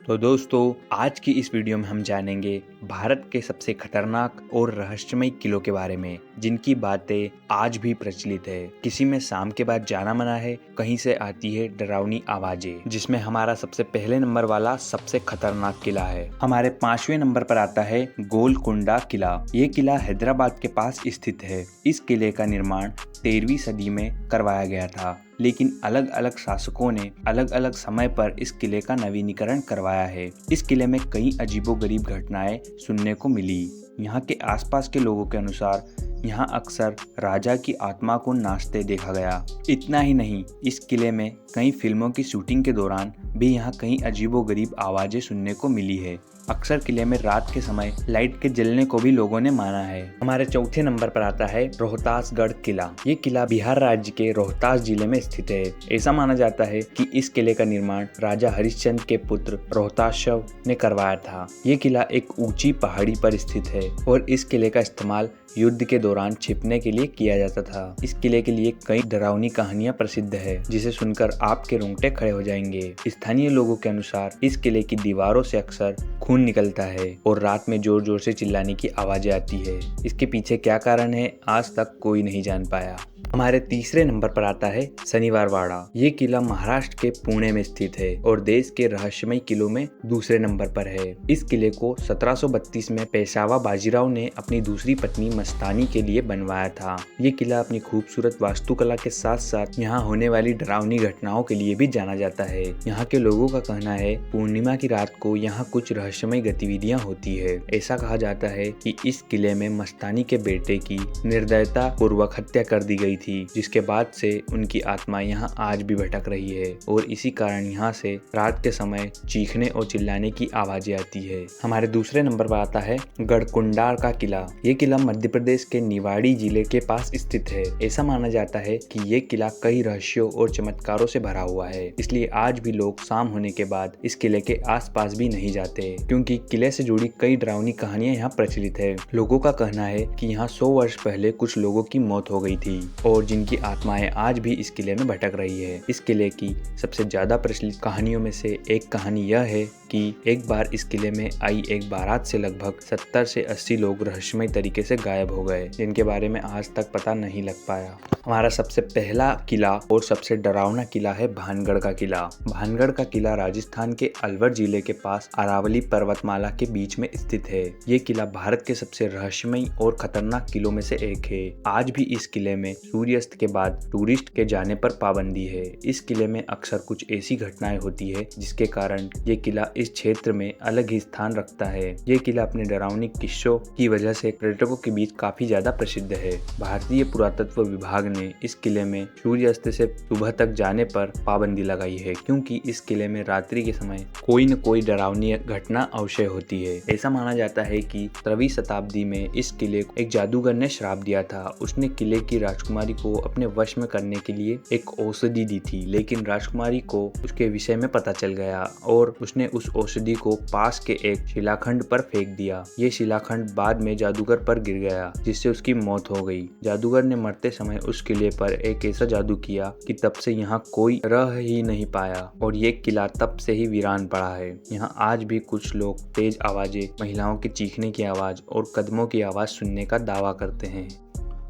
तो दोस्तों आज की इस वीडियो में हम जानेंगे भारत के सबसे खतरनाक और रहस्यमय किलों के बारे में, जिनकी बातें आज भी प्रचलित है। किसी में शाम के बाद जाना मना है, कहीं से आती है डरावनी आवाजें, जिसमें हमारा सबसे पहले नंबर वाला सबसे खतरनाक किला है। हमारे 5वें नंबर पर आता है गोलकुंडा किला। ये किला हैदराबाद के पास स्थित है। इस किले का निर्माण 13वीं सदी में करवाया गया था, लेकिन अलग अलग शासकों ने अलग अलग समय पर इस किले का नवीनीकरण करवाया है। इस किले में कई अजीबोगरीब घटनाएं सुनने को मिली। यहाँ के आसपास के लोगों के अनुसार यहाँ अक्सर राजा की आत्मा को नाचते देखा गया। इतना ही नहीं, इस किले में कई फिल्मों की शूटिंग के दौरान भी यहाँ कई अजीबोगरीब आवाजें सुनने को मिली है। अक्सर किले में रात के समय लाइट के जलने को भी लोगों ने माना है। हमारे चौथे नंबर पर आता है रोहतासगढ़ किला। ये किला बिहार राज्य के रोहतास जिले में स्थित है। ऐसा माना जाता है कि इस किले का निर्माण राजा हरिश्चंद्र के पुत्र रोहताशव ने करवाया था। ये किला एक ऊंची पहाड़ी पर स्थित है और इस किले का इस्तेमाल युद्ध के दौरान छिपने के लिए किया जाता था। इस किले के लिए कई डरावनी कहानियां प्रसिद्ध है, जिसे सुनकर आपके रोंगटे खड़े हो जाएंगे। स्थानीय लोगों के अनुसार इस किले की दीवारों से अक्सर खून निकलता है और रात में जोर जोर से चिल्लाने की आवाजें आती है। इसके पीछे क्या कारण है, आज तक कोई नहीं जान पाया। हमारे तीसरे नंबर पर आता है शनिवारवाड़ा। ये किला महाराष्ट्र के पुणे में स्थित है और देश के रहस्यमय किलों में दूसरे नंबर पर है। इस किले को 1732 में पेशवा बाजीराव ने अपनी दूसरी पत्नी मस्तानी के लिए बनवाया था। ये किला अपनी खूबसूरत वास्तुकला के साथ साथ यहाँ होने वाली डरावनी घटनाओं के लिए भी जाना जाता है। यहाँ के लोगों का कहना है पूर्णिमा की रात को यहाँ कुछ रहस्यमय गतिविधियाँ होती है। ऐसा कहा जाता है कि इस किले में मस्तानी के बेटे की निर्दयता पूर्वक हत्या कर दी गई थी, जिसके बाद से उनकी आत्मा यहाँ आज भी भटक रही है और इसी कारण यहाँ से रात के समय चीखने और चिल्लाने की आवाजें आती है। हमारे दूसरे नंबर पर आता है गढ़कुंडार का किला। ये किला मध्य प्रदेश के निवाड़ी जिले के पास स्थित है। ऐसा माना जाता है कि ये किला कई रहस्यों और चमत्कारों से भरा हुआ है, इसलिए आज भी लोग शाम होने के बाद इस किले के आसपास भी नहीं जाते, क्योंकि किले से जुड़ी कई डरावनी कहानियां यहाँ प्रचलित है। लोगों का कहना है कि यहाँ 100 वर्ष पहले कुछ लोगों की मौत हो गई थी और जिनकी आत्माएं आज भी इस किले में भटक रही है। इस किले की सबसे ज्यादा प्रचलित कहानियों में से एक कहानी यह है कि एक बार इस किले में आई एक बारात से लगभग 70 से 80 लोग रहस्यमय तरीके से गायब हो गए, जिनके बारे में आज तक पता नहीं लग पाया। हमारा सबसे पहला किला और सबसे डरावना किला है भानगढ़ का किला। भानगढ़ का किला राजस्थान के अलवर जिले के पास अरावली पर्वतमाला के बीच में स्थित है। ये किला भारत के सबसे रहस्यमय और खतरनाक किलों में से एक है। आज भी इस किले में सूर्यास्त के बाद टूरिस्ट के जाने पर पाबंदी है। इस किले में अक्सर कुछ ऐसी घटनाएं होती है जिसके कारण ये किला इस क्षेत्र में अलग ही स्थान रखता है। ये किला अपने डरावनी किस्सों की वजह से पर्यटकों के बीच काफी ज्यादा प्रसिद्ध है। भारतीय पुरातत्व विभाग ने इस किले में सूर्यास्त से सुबह तक जाने पर पाबंदी लगाई है, क्योंकि इस किले में रात्रि के समय कोई न कोई डरावनी घटना अवश्य होती है। ऐसा माना जाता है कि 13वीं शताब्दी में इस किले को एक जादूगर ने श्राप दिया था। उसने किले की राजकुमारी को अपने वश में करने के लिए एक औषधि दी थी, लेकिन राजकुमारी को उसके विषय में पता चल गया और उसने उस औषधि को पास के एक शिलाखंड पर फेंक दिया। ये शिलाखंड बाद में जादूगर पर गिर गया, जिससे उसकी मौत हो गई। जादूगर ने मरते समय उस किले पर एक ऐसा जादू किया कि तब से यहाँ कोई रह ही नहीं पाया और ये किला तब से ही वीरान पड़ा है। यहाँ आज भी कुछ लोग तेज आवाजें, महिलाओं के चीखने की आवाज और कदमों की आवाज सुनने का दावा करते हैं।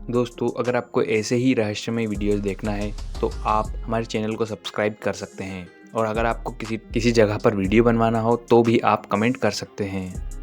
दोस्तों, अगर आपको ऐसे ही रहस्यमय वीडियोस देखना है तो आप हमारे चैनल को सब्सक्राइब कर सकते हैं, और अगर आपको किसी जगह पर वीडियो बनवाना हो तो भी आप कमेंट कर सकते हैं।